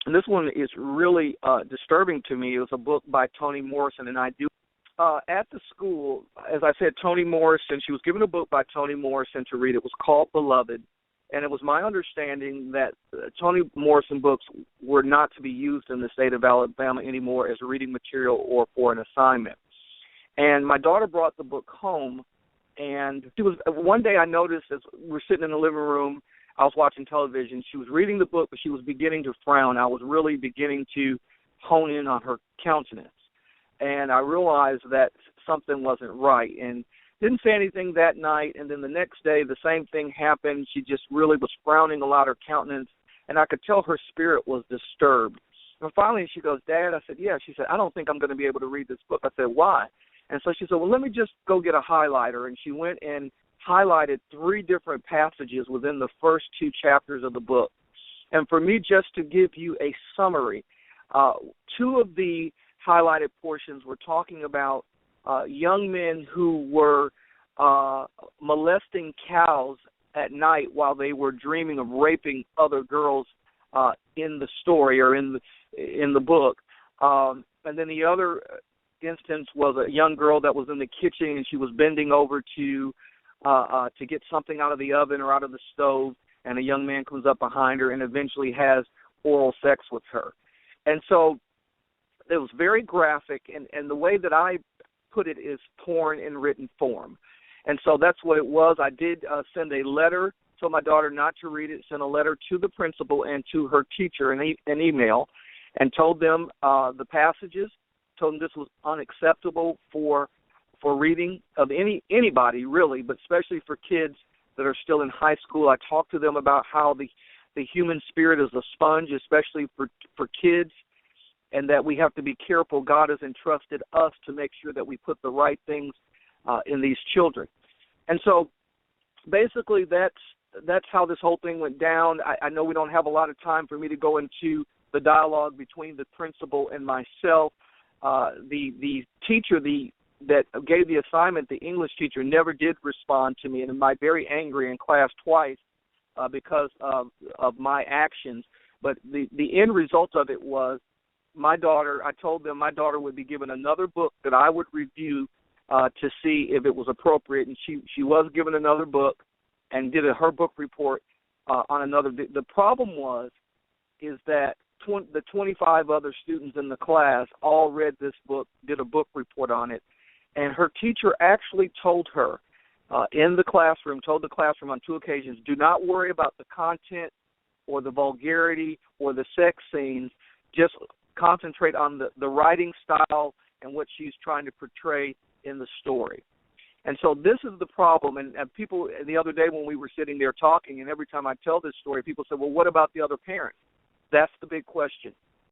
And this one is really disturbing to me. It was a book by Toni Morrison, and I do. At the school, as I said, Toni Morrison, she was given a book by Toni Morrison to read. It was called Beloved, and it was my understanding that Toni Morrison books were not to be used in the state of Alabama anymore as reading material or for an assignment. And my daughter brought the book home, and one day I noticed as we were sitting in the living room, I was watching television. She was reading the book, but she was beginning to frown. I was really beginning to hone in on her countenance. And I realized that something wasn't right. And didn't say anything that night. And then the next day, the same thing happened. She just really was frowning a lot, her countenance. And I could tell her spirit was disturbed. And finally she goes, Dad, I said, yeah. She said, I don't think I'm going to be able to read this book. I said, why? And so she said, well, let me just go get a highlighter. And she went and highlighted 3 different passages within the first 2 chapters of the book. And for me, just to give you a summary, 2 of the highlighted portions were talking about young men who were molesting cows at night while they were dreaming of raping other girls in the story or in the book. And then the other instance was a young girl that was in the kitchen, and she was bending over to get something out of the oven or out of the stove, and a young man comes up behind her and eventually has oral sex with her. And so it was very graphic, and the way that I put it is porn in written form. And so that's what it was. I did send a letter, told my daughter not to read it, sent a letter to the principal and to her teacher, an email, and told them the passages, told them this was unacceptable for reading of anybody, really, but especially for kids that are still in high school. I talked to them about how the human spirit is a sponge, especially for kids, and that we have to be careful. God has entrusted us to make sure that we put the right things in these children. And so basically that's how this whole thing went down. I know we don't have a lot of time for me to go into the dialogue between the principal and myself. The teacher that gave the assignment, the English teacher, never did respond to me, and am very angry in class twice because of my actions. But the end result of it was I told them my daughter would be given another book that I would review to see if it was appropriate, and she was given another book and did her book report on another. The problem is that the 25 other students in the class all read this book, did a book report on it, and her teacher actually told her told the classroom on 2 occasions, do not worry about the content or the vulgarity or the sex scenes, just concentrate on the writing style and what she's trying to portray in the story. And so this is the problem, and people the other day when we were sitting there talking, and every time I tell this story, people say, well, what about the other parents? That's the big question.